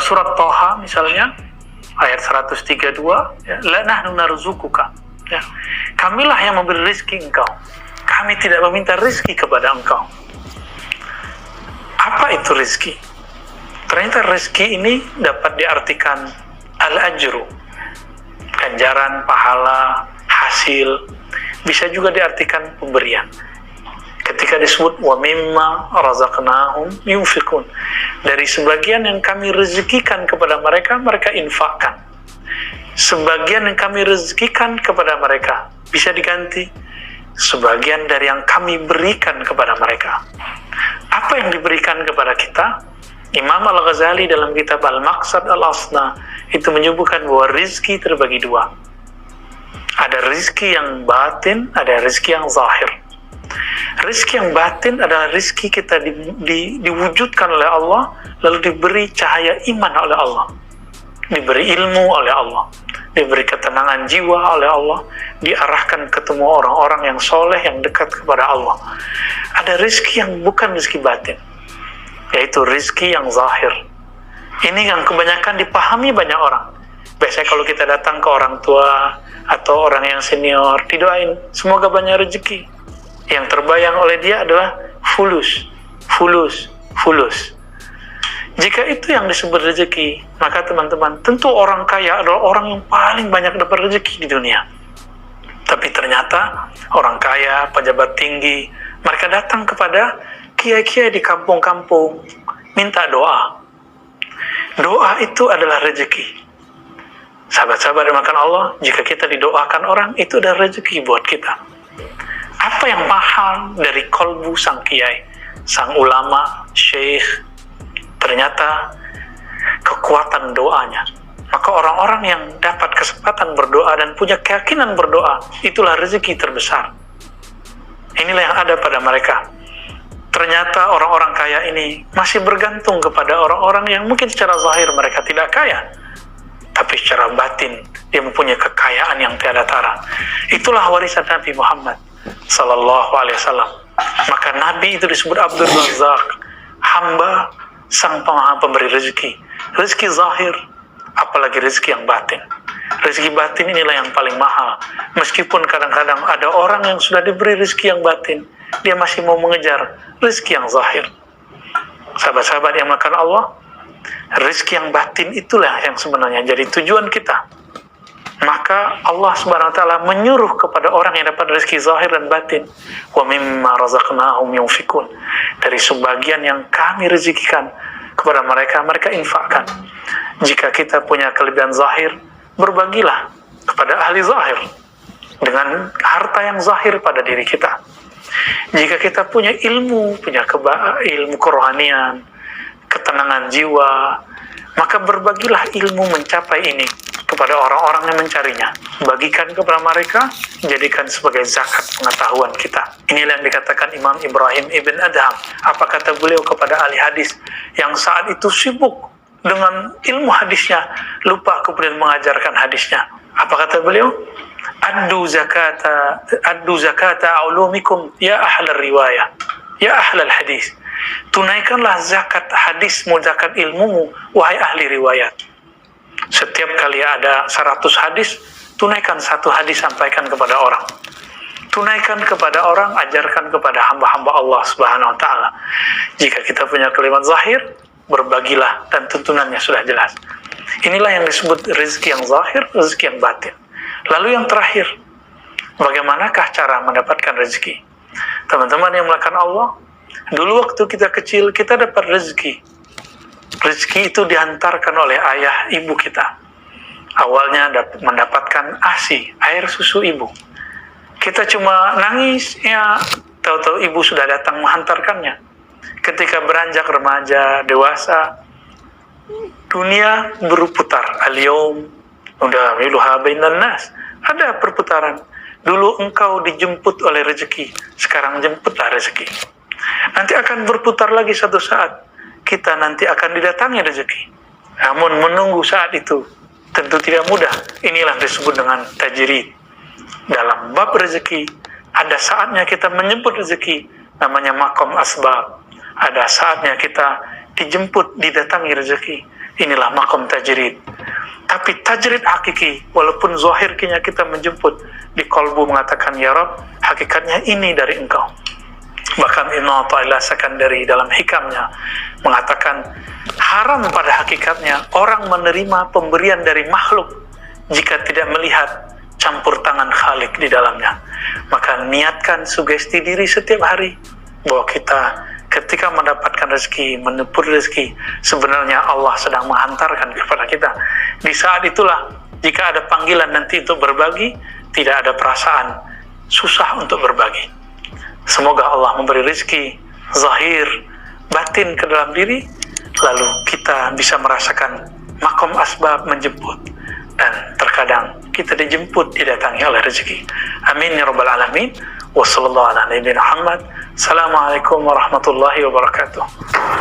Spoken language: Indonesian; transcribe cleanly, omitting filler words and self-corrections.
surat Thaha misalnya ayat 132, ya, la nahnu narzuquka, ya, kamilah yang memberi rezeki engkau, kami tidak meminta rezeki kepada engkau. Apa itu rezeki? Ternyata rezeki ini dapat diartikan al-ajru, ganjaran, pahala, hasil. Bisa juga diartikan pemberian. Ketika disebut wa mimma razaqnahum yunfikun, dari sebagian yang kami rezekikan kepada mereka, mereka infakkan. Sebagian yang kami rezekikan kepada mereka, bisa diganti sebagian dari yang kami berikan kepada mereka. Apa yang diberikan kepada kita? Imam Al-Ghazali dalam kitab Al-Maqsad Al-Asna itu menyebutkan bahwa rizki terbagi dua. Ada rizki yang batin, ada rizki yang zahir. Rizki yang batin adalah rizki kita diwujudkan oleh Allah, lalu diberi cahaya iman oleh Allah, diberi ilmu oleh Allah, diberi ketenangan jiwa oleh Allah, diarahkan ketemu orang-orang yang soleh, yang dekat kepada Allah. Ada rizki yang bukan rizki batin, yaitu rizki yang zahir. Ini yang kebanyakan dipahami banyak orang. Biasanya kalau kita datang ke orang tua atau orang yang senior, didoain semoga banyak rezeki. Yang terbayang oleh dia adalah fulus. Jika itu yang disebut rezeki, maka teman-teman, tentu orang kaya adalah orang yang paling banyak dapat rezeki di dunia. Tapi ternyata orang kaya, pejabat tinggi, mereka datang kepada kiai-kiai di kampung-kampung minta doa. Doa itu adalah rezeki. Sahabat-sahabat yang dimakan Allah, jika kita didoakan orang, itu adalah rezeki buat kita. Apa yang mahal dari kolbu sang kiai, sang ulama, syekh? Ternyata kekuatan doanya. Maka orang-orang yang dapat kesempatan berdoa dan punya keyakinan berdoa, itulah rezeki terbesar. Inilah yang ada pada mereka. Ternyata orang-orang kaya ini masih bergantung kepada orang-orang yang mungkin secara zahir mereka tidak kaya, tapi secara batin dia mempunyai kekayaan yang tiada tara. Itulah warisan Nabi Muhammad Sallallahu Alaihi Wasallam. Maka Nabi itu disebut Abdul Razak, hamba sang Maha pemberi rezeki. Rezeki zahir, apalagi rezeki yang batin. Rezeki batin inilah yang paling mahal. Meskipun kadang-kadang ada orang yang sudah diberi rezeki yang batin, dia masih mau mengejar rezeki yang zahir. Sahabat-sahabat yang makan Allah, rezeki yang batin itulah yang sebenarnya jadi tujuan kita. Maka Allah Subhanahu wa taala menyuruh kepada orang yang dapat rezeki zahir dan batin, wa mimma razaqnahum yunfikun, dari sebagian yang kami rezekikan kepada mereka, mereka infakkan. Jika kita punya kelebihan zahir, berbagilah kepada ahli zahir dengan harta yang zahir pada diri kita. Jika kita punya ilmu, punya ilmu kerohanian, ketenangan jiwa, maka berbagilah ilmu mencapai ini kepada orang-orang yang mencarinya. Bagikan kepada mereka, jadikan sebagai zakat pengetahuan kita. Inilah yang dikatakan Imam Ibrahim Ibn Adham. Apa kata beliau kepada ahli hadis yang saat itu sibuk dengan ilmu hadisnya, lupa kemudian mengajarkan hadisnya. Apa kata beliau? Addu zakata ulumikum ya ahlal riwayah, ya ahlal hadis. Tunaikanlah zakat hadismu, zakat ilmumu, wahai ahli riwayat. Setiap kali ada 100 hadis, tunaikan 1 hadis, sampaikan kepada orang. Tunaikan kepada orang, ajarkan kepada hamba-hamba Allah Subhanahu wa taala. Jika kita punya kalimat zahir, berbagilah, dan tuntunannya sudah jelas. Inilah yang disebut rezeki yang zahir, rezeki yang batin. Lalu yang terakhir, bagaimanakah cara mendapatkan rezeki? Teman-teman yang melakukan Allah, dulu waktu kita kecil, kita dapat rezeki. Rezeki itu dihantarkan oleh ayah ibu kita. Awalnya mendapatkan ASI, air susu ibu. Kita cuma nangis, ya tahu-tahu ibu sudah datang menghantarkannya. Ketika beranjak remaja, dewasa, dunia berputar. Al-yawm nudawiluha bainan nas. Ada perputaran. Dulu engkau dijemput oleh rezeki, sekarang jemputlah rezeki. Nanti akan berputar lagi satu saat. Kita nanti akan didatangi rezeki. Namun menunggu saat itu tentu tidak mudah. Inilah disebut dengan tajrid. Dalam bab rezeki, ada saatnya kita menjemput rezeki, namanya makom asbab. Ada saatnya kita dijemput, didatangi rezeki. Inilah makom tajrid. Tapi tajrid hakiki, walaupun zahirnya kita menjemput, di kolbu mengatakan ya Rabb, hakikatnya ini dari Engkau. Bahkan Ibnu Athaillah Sakandari dalam hikamnya mengatakan haram pada hakikatnya orang menerima pemberian dari makhluk jika tidak melihat campur tangan Khalik di dalamnya. Maka niatkan sugesti diri setiap hari bahwa kita ketika mendapatkan rezeki, menepur rezeki, sebenarnya Allah sedang menghantarkan kepada kita. Di saat itulah, jika ada panggilan nanti untuk berbagi, tidak ada perasaan susah untuk berbagi. Semoga Allah memberi rezeki zahir, batin ke dalam diri, lalu kita bisa merasakan makom asbab menjemput, dan terkadang kita dijemput, didatangi oleh rezeki. Amin ya rabbal alamin. Wassallallahu ala nabiyina Muhammad. Assalamualaikum warahmatullahi wabarakatuh.